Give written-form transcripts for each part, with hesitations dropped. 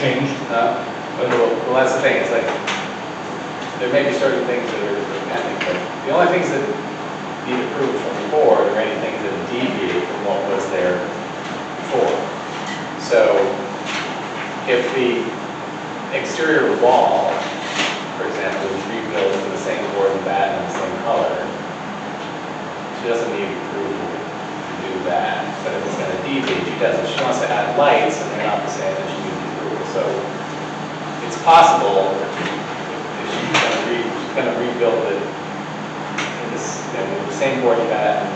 changed. Well, that's the thing, it's like, there may be certain things that are pending, but the only things that need approval from the board are any things that deviate from what was there before. So, if the exterior wall, for example, is rebuilt to the same board and batten and the same color, she doesn't need approval to do that, but if it's gonna deviate, she does. If she wants to add lights and they're not the same, then she needs approval. So, it's possible if she's gonna rebuild it in this, with the same board and batten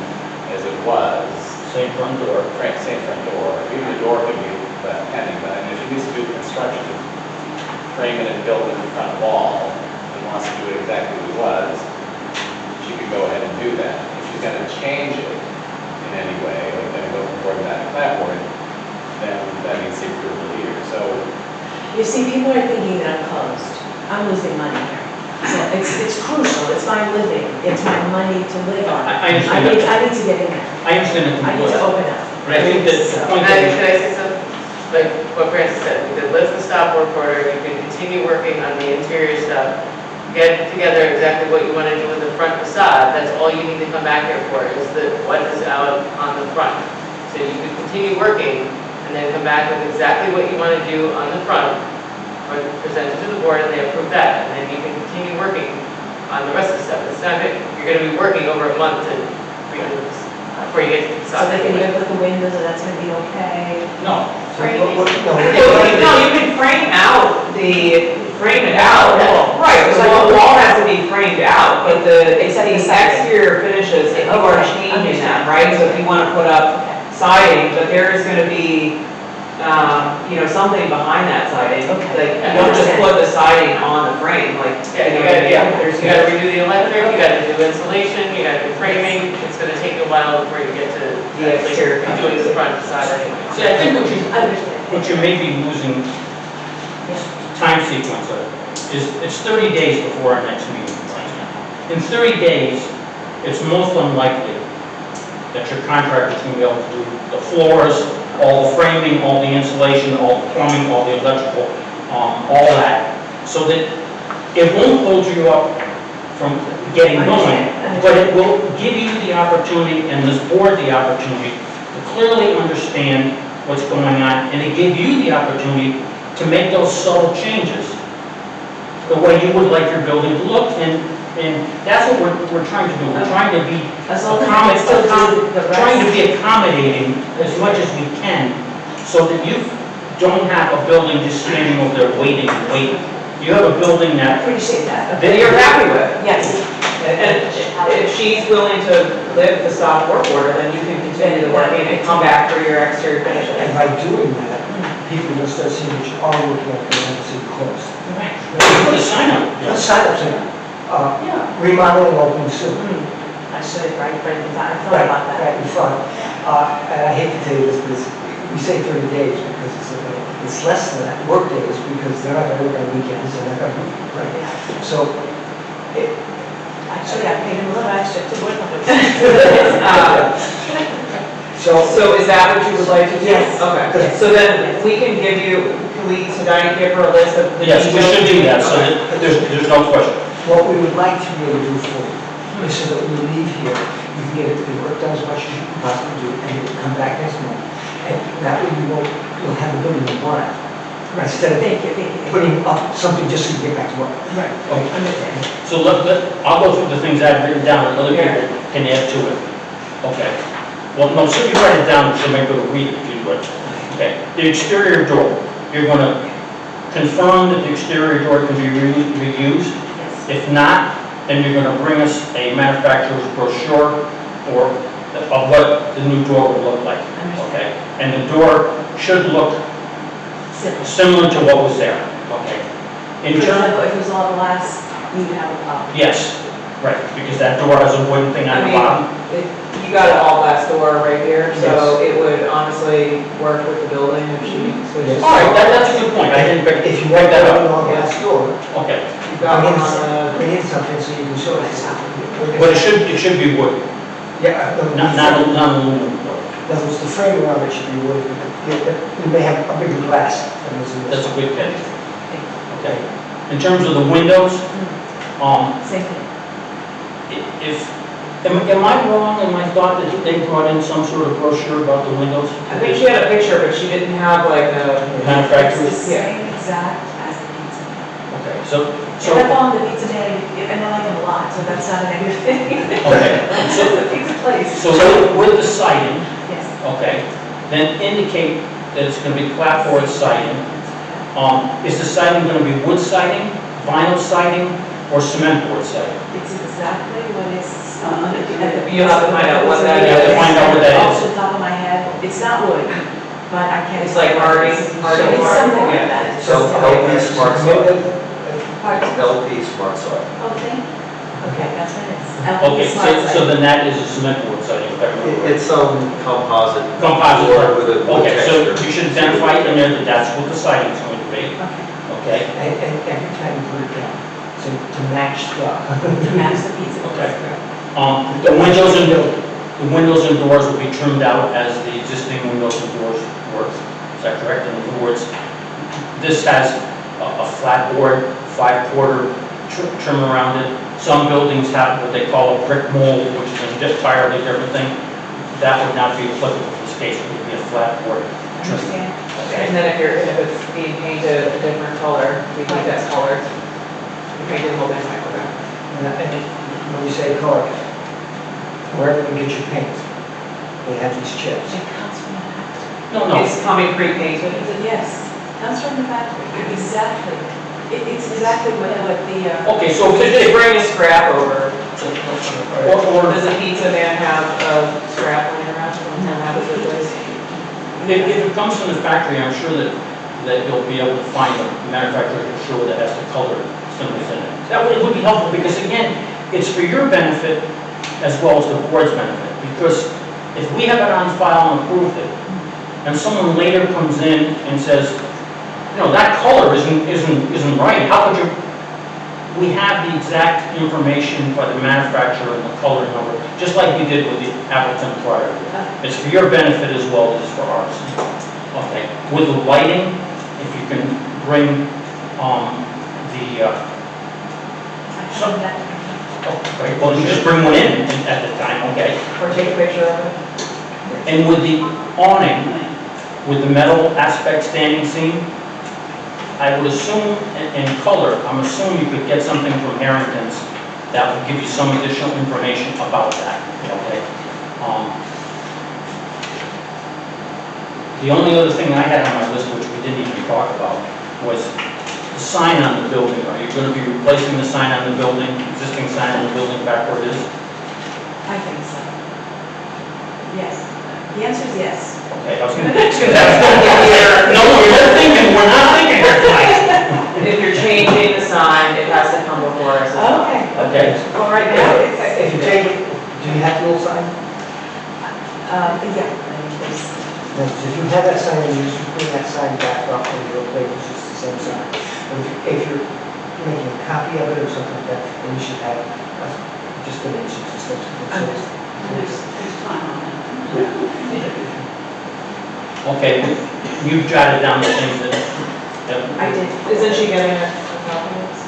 as it was. Same front door. Same front door. Even the door could be pending, but if she needs to do the construction to frame it and build in the front wall and wants to do it exactly as it was, she could go ahead and do that. If she's gonna change it in any way, like then go from board and batten to clapboard, then that needs the approval here. So You see, people are thinking that I'm closed. I'm losing money here. So it's crucial, it's my living, it's my money to live on. I understand that. I need to get in there. I understand that. I need to open up. But I think that the point Can that, I say something? Like what Francis said, we could lift the stop work order, you can continue working on the interior stuff, get together exactly what you want to do with the front facade, that's all you need to come back here for, is what is out on the front. So you could continue working, and then come back with exactly what you want to do on the front, or present it to the board, and they approve that, and then you can continue working on the rest of the stuff. It's not good, you're going to be working over a month to redo this, before you get to the So they can even put the windows, and that's gonna be okay. no, No, you can frame it out, right, so the wall has to be framed out, but the exterior finishes, if you are changing that, right? So if you wanna put up siding, but there is gonna be, something behind that siding. Okay. Like, you don't just put the siding on the frame, like. You gotta redo the electric, you gotta do insulation, you gotta do framing, it's gonna take a while before you get to The actually exterior. doing the front facade anyway. see, I think Understand. what you may be losing time sequence of is it's 30 days before our next meeting. In 30 days, it's most unlikely that your contractor's gonna be able to do the floors, all the framing, all the insulation, all the plumbing, all the electrical, all that. So that it won't hold you up from getting going, but it will give you the opportunity and this board the opportunity to clearly understand what's going on and to give you the opportunity to make those subtle changes the way you would like your building to look, and that's what we're trying to do. We're trying to be As long as I still do the trying to rest. be accommodating as much as we can, so that you don't have a building just standing over there waiting and waiting. You have a building I that, appreciate that. That you're happy with. Yes. And if she's willing to lift the stop work order, then you can continue the working and come back for your exterior And finishes. by doing that, people will start seeing that you are working on the city close. put a sign up. Let's sign up saying, Yeah. remodeling opening soon. I should have, right, I thought about that. Right in front. And I hate to tell you this, but we say 30 days because it's less than that, work days, because they're not gonna work on weekends, they're not gonna, right? So, Actually, I paid him a little extra to work on it. So is that what you would like to do? Yes. Okay, Yes. so then we can give you, so Diane give her a list of the. Yes, we should do that, so Okay. that there's no question. what we would like to be able to do for you is so that when you leave here, you can get it, the work done as much as you can possibly do, and you'll come back next month. And that way you'll have the building you want. Instead of Thank you. putting up something just so you get back to work. Right, understand. So I'll go through the things I've written down, and other people can add to it. Okay. Well, no, so you write it down, so maybe we'll read it if you would. Okay. The exterior door, you're gonna confirm that the exterior door can be reused. Yes. If not, then you're gonna bring us a manufacturer's brochure of what the new door would look like. Okay? And the door should look Simple. similar to what was there. Okay? In terms, If it was all glass, you would have a problem. yes, right, because that door has a wooden thing on I the mean, bottom. You got an all glass door right here, so it would honestly work with the building if she switches. All right, that's a good point. I didn't pick If you pick want that that up. on glass door, Okay. You got one on bring in something so you can show us. But it should be wood, Yeah. not aluminum wood. In other words, the frame around it should be wood, we may have a bigger glass than was in this. That's a good catch. Okay. In terms of the windows, Same thing. if, am I wrong in my thought that they brought in some sort of brochure about the windows? I think she had a picture, but she didn't have like a, It's Manufacturers? the same exact as the pizza. Okay, so, And I found the pizza man, and I like him a lot, so that's not a negative thing. okay, It's a pizza place. so with the siding, Yes. okay, then indicate that it's gonna be clapboard siding. Is the siding gonna be wood siding, vinyl siding, or cement board siding? It's exactly what is. You'll have to find out what that is. You have to find out what that is. Off the top of my head, it's not wood, but I can't. it's like Hardy, It's something like that. It's So just- LP Smart Soil, Pardon? LP Smart Soil. Oh, thank you. Okay, that's what it is. Okay, Smart so side. then that is a cement board siding, if I remember right. It's some composite. Composite. board with a wood Okay, so texture. you should identify in there that that's what the siding's going to be, Okay, okay? And every time you put it down, to match the. to match the pizza. Okay. The windows and doors will be trimmed out as the existing windows and doors work. Is that correct? In other words, this has a flat board, 5/4 trim around it. Some buildings have what they call a brick mold, which is an entirely different thing. That would not be applicable in this case. It would be a flat board trim. Understand? Okay? and then if it's being painted a different color, we think that's colored. We painted the whole thing like that. And when you say color, wherever you get your paint, they have these chips. It comes from the factory. No. It's coming pre-painted. Yes, comes from the factory, exactly. It's exactly what the, Okay, So so could they bring a scrap over? or Does the pizza man have a scrap laying around? And have it with us? if it comes from the factory, I'm sure that you'll be able to find a manufacturer for sure that has the color symbols in it. That would be helpful, because again, it's for your benefit as well as the board's benefit. Because if we have it on file and approved it, and someone later comes in and says, you know, that color isn't right, how could you? We have the exact information by the manufacturer and the color number, just like we did with the Appleton prior. It's for your benefit as well as for ours. Okay, with the lighting, if you can bring, some that. okay, well, you just bring one in at the time, okay? Or take a picture of it? And with the awning, with the metal aspect standing seam, I would assume, in color, I'm assuming you could get something from Harrington's that would give you some additional information about that, okay? The only other thing I had on my list, which we didn't even talk about, was the sign on the building. Are you going to be replacing the sign on the building, existing sign on the building back where it is? I think so. Yes. The answer is yes. Okay, I was going to no, you're thinking, we're not thinking here tonight. If you're changing the sign, it has to come before us. Okay. Okay, Well, right now, it's. If you take it, do you have the old sign? Yeah, I mean, there's, No, if you have that sign, you just bring that sign back up and you'll play with just the same sign. If you're making a copy of it or something like that, then you should have just dimensions and stuff. there's time on that. okay, you've jotted down the things that. I did. Isn't she getting a copy of this?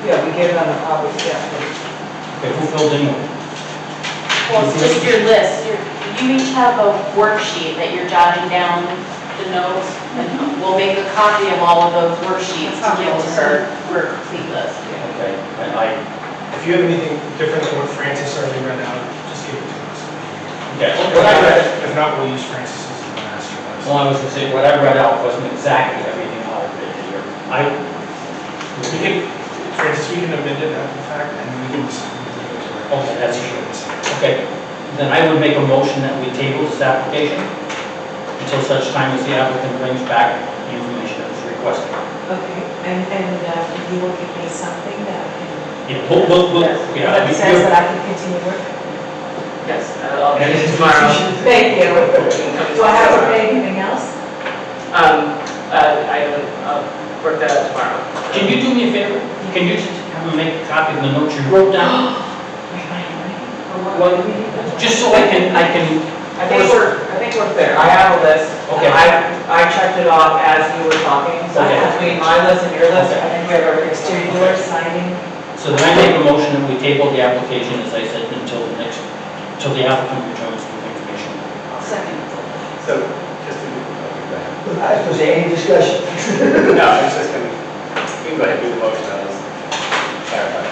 Yeah, we gave them a copy, yeah. Okay, who filled in? Well, it's just your list. You each have a worksheet that you're jotting down the notes, and we'll make a copy of all of those worksheets to give to her for a complete list. Okay, If you have anything different than what Francis already read out, just give it to us. okay, what I read, If not, we'll use Francis's as the master list. well, I was going to say, what I read out wasn't exactly everything I've written here. We can, Francis, we can amend it after the fact, and we can just. Okay, that's true. Okay, then I would make a motion that we table this application until such time as the applicant brings back the information that was requested. Okay, and you will give me something that I can, Yeah, yeah. that says that I can continue working? Yes, I'll get it tomorrow. Thank you. Do I have to pay anything else? I'll work that out tomorrow. Can you do me a favor? Can you just have them make a copy of the notes you wrote down? Well, just so I can I think we're clear. I have a list. Okay. I checked it off as you were talking, so Okay. between my list and your list, I think we have everything. Exterior door siding. So then I make a motion that we table the application, as I said, until the next, until the applicant returns with information. Second. So, just to, go ahead. I was supposed to say, any discussion? No, it's just gonna, we can go ahead and do the motion, I'll just clarify.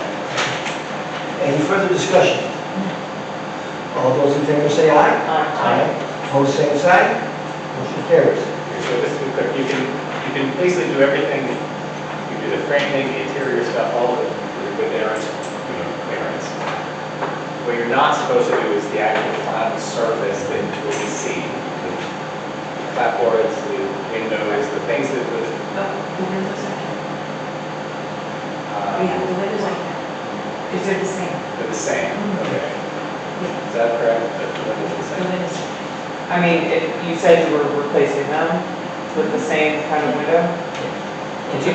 Any further discussion? All those in favor say aye. Aye. Opposed, same sign. Motion carries. So just to be clear, you can basically do everything, you do the framing, the interior stuff, all of it with Aaron's, clearance. What you're not supposed to do is the actual final surface that will be seen. The clapboards, the windows, the things that would, The windows like that. Yeah, the windows like that. Because they're the same. they're the same, okay. Yeah. Is that correct? That the windows are the The same? windows. I mean, you said you were replacing them with the same kind of window? It's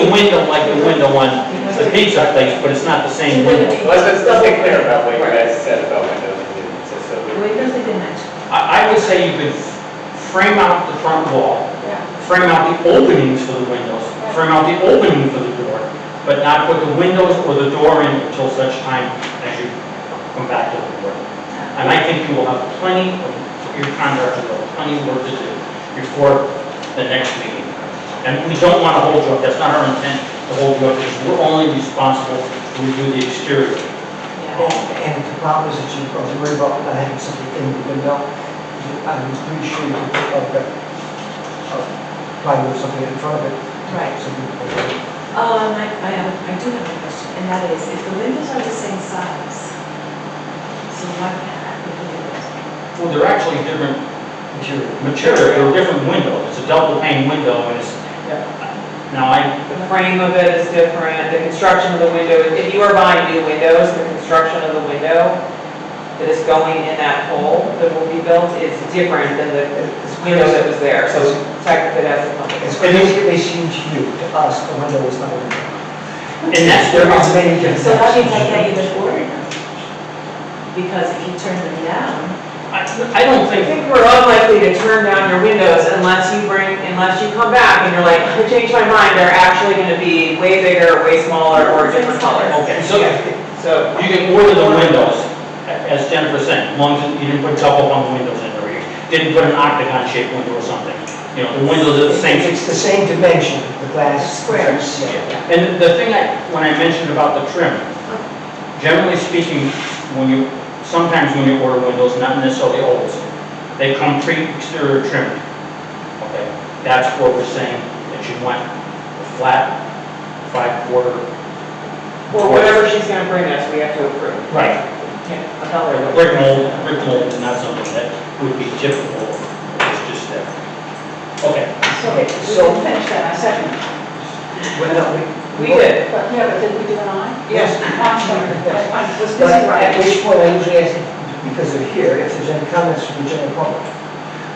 the window like the window on the pizza place, but it's not the same window. Let's be clear about what you guys said about windows. So The windows they didn't match. I would say you could frame out the front wall, frame out the openings for the windows, frame out the opening for the door, but not put the windows or the door in until such time as you come back to the door. And I think you will have plenty of, your contractor will have plenty of work to do before the next meeting. And we don't want to hold you up, that's not our intent to hold you up, because we're only responsible to review the exterior. And the problem is that you are worried about not having something in the window. I was pretty sure you could put like plywood or something in front of it. Right. Something like that. Oh, and I do have a question, and that is, if the windows are the same size, so why can't I put the windows? Well, they're actually different Material. material, they're different windows, it's a double pane window, and it's, now The frame of it is different, the construction of the window, if you are buying new windows, the construction of the window that is going in that hole that will be built is different than the window that was there, so technically that's the company. It's basically seem to you, to us, the window is not a window. and that's There their, is many different. So that means I sections. can't even order them. Because if you turn them down, I don't I think, think we're unlikely to turn down your windows unless you come back and you're like, I changed my mind, they're actually gonna be way bigger, way smaller, or a different color. okay, so So, you can order the windows, as Jennifer said, as long as you didn't put double hung windows in there, you didn't put an octagon shaped window or something. You know, the windows are the same. It's the same dimension, the glass. Squares. Yeah. And the thing when I mentioned about the trim, generally speaking, sometimes when you order windows, not necessarily always, they come pre-exterior trimmed. Okay, that's where we're saying that you want a flat, 5/4. or whatever she's gonna bring us, we have to approve. Right. Yeah, I'll tell her. Brick mold is not something that would be typical, it's just there. Okay, okay, So- we didn't finish that, I second. Well, no, We did. But, yeah, but did we do an aye? Yes. I'm sorry, I was But busy at writing. which point I usually ask, because they're here, if there's any comments from the general public.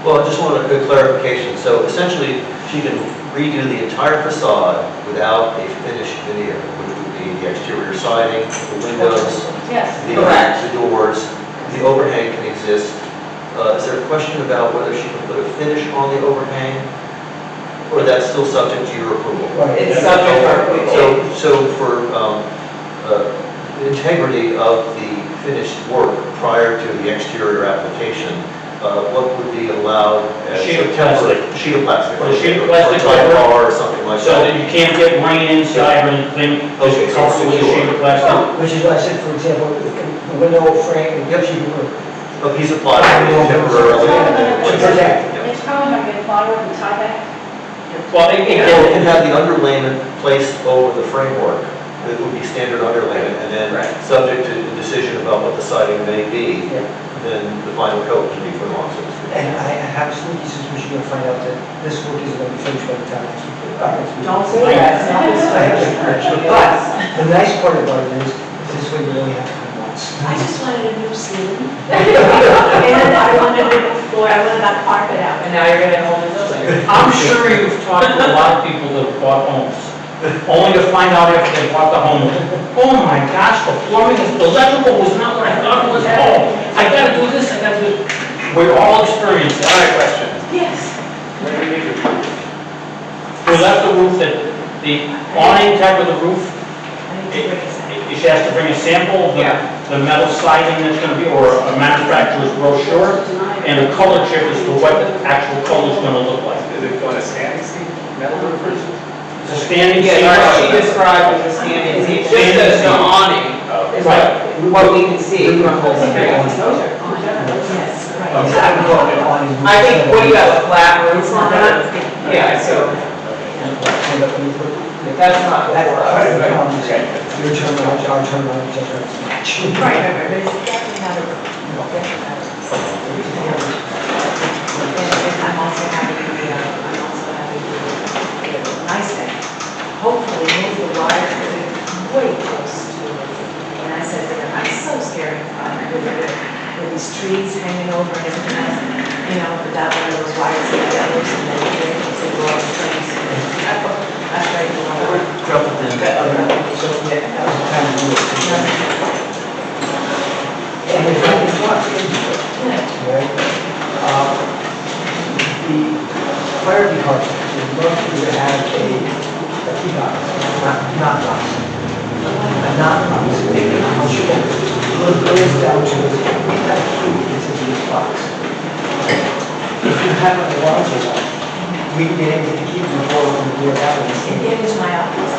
Well, I just want a good clarification. So essentially, she can redo the entire facade without a finished veneer, which would be the exterior siding, the windows, Yes. Correct. the doors, the overhang can exist. Is there a question about whether she can put a finish on the overhang? Or that's still subject to your approval? Right. It's subject to our approval. So for integrity of the finished work prior to the exterior application, what would be allowed as Sheet of a temporary? plastic. Sheet of plastic. Or a sheet of Or plastic tie over- bar or something like so that that. you can't get rain inside or anything, Okay, just so cover it with a secure. sheet of plastic. Which is why I said, for example, the window frame, it gives you A piece of plywood temporarily. to protect. Yeah. It's probably gonna get plywood and tie back. Well, Or it can have the underlayment placed over the framework. It would be standard underlayment, and then Right. subject to the decision about what the siding may be, Yeah. then the final coat can be put on, so to speak. And I have a sneaky suspicion you're gonna find out that this work isn't gonna be finished by the time next week. Don't say that, it's not this way. But the nice part about it is, this way you only have to come once. I just wanted a new ceiling. And I wanted a new floor, I wanted that carpet out. And now you're gonna have a whole new building. I'm sure you've talked to a lot of people that have bought homes, only to find out after they bought the home, oh my gosh, the plumbing, the electrical was not what I thought it was. Oh, I gotta do this, I gotta do. We all experience All that. right, question. Yes. Where do you need your roof? We left the roof, that the awning type of the roof, I need to break this out. she has to bring a sample of the metal siding that's gonna be, or a manufacturer's brochure, and a color chip as to what the actual color's gonna look like. Is it going to standing seam metal roof or is it? It's a standing Yeah, what she seam. described as a standing seat, just the awning is what we can see from the street. Yes, right. Exactly what we're on is- I think, what do you have, a flat roof on that? Yeah, so that's not That's for part of us. the problem, is that your terminology, our terminology doesn't match. Right, but it's definitely not a roof. Definitely not a roof. And I'm also having the NICEAG, hopefully move the wires, because they're way close to it. And I said to them, I'm so scared with these trees hanging over and everything else, you know, without one of those wires and the others, and then they go off the trees. That's right. Drop it in. So, yeah, that was the time to do it. And if I can talk into it, right? The fire department would love for you to have a key box, not box. A non-box. I'll show you. What it boils down to is, we have a key into this box. If you have an alarm alarm, we can get into the key before we do it that way. It was my office,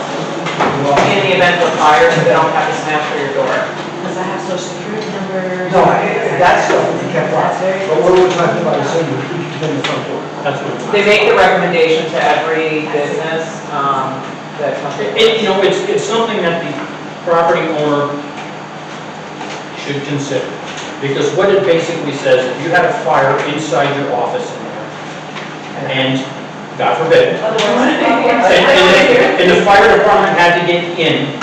In the event of fire, so they don't have to smash through your door. because I have social security numbers. No, that's stuff we kept on. That's very. But what we're talking about is saying you keep them in the front door. That's what it's. They make the recommendation to every business, that comes. You know, it's something that the property owner should consider. Because what it basically says, if you had a fire inside your office in there, and, God forbid, and the fire department had to get in,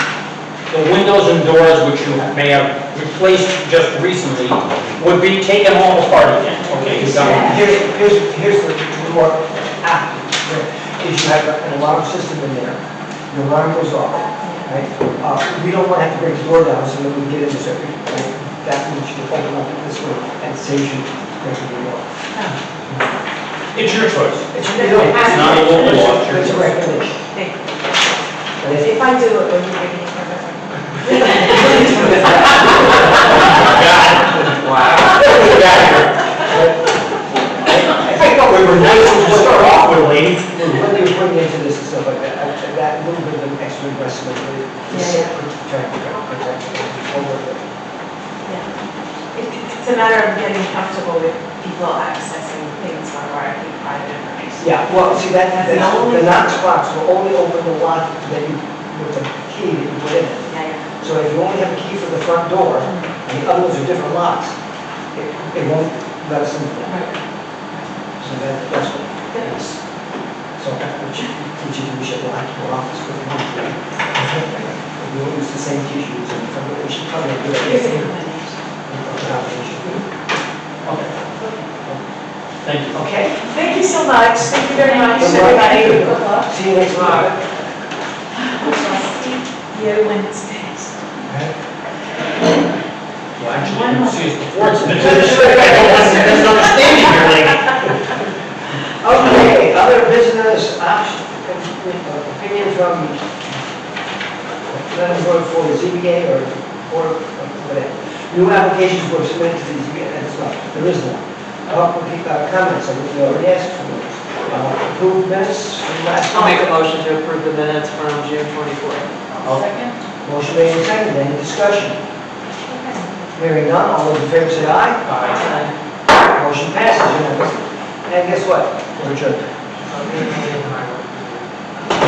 the windows and doors, which you may have replaced just recently, would be taken all apart again. Okay, you're done. Here's the more accurate, is you have an alarm system in there, the alarm goes off, right? We don't want to have to break the door down so that we get in the circuit, right? That means you can open up this way and saves you breaking the door. It's your choice. It's It's not a local law, it's your It's a choice. recommendation. But if- If I do it, will you give me a permit? Wow. I thought we were nice to start off with, lady. When you're putting into this and stuff like that, that little bit of an extra investment, Yeah, trying to protect it. It's a matter of getting comfortable with people accessing things from our private information. Yeah, well, see, That's the only- the Knox box will only open the lock that you, with the key that you put in it. Yeah, So if you only have a key for the front door, and the other ones are different locks, it won't let us into that. So that's what it is. So, which you do, we should lock your office with one key. We will use the same key you use in the front door, we should probably do Here's a it. recommendation. Okay. Thank you. Okay? Thank you so much. Thank you very much, Good luck. everybody. Good luck. See you next month. See you Wednesdays. Well, actually, you can see us before it's been finished. There's an understanding here, lady. Okay, other business option, opinion from planning board for the ZBA or whatever. New applications were submitted to the ZBA, that's not, there is none. Public comments, I think we already asked for those. Approved minutes from last I'll make a month. motion to approve the minutes from June 24th. Second? Motion made and seconded, any discussion? Hearing none, all those in favor say aye. Motion passes unanimously. And guess what? We're adjourned.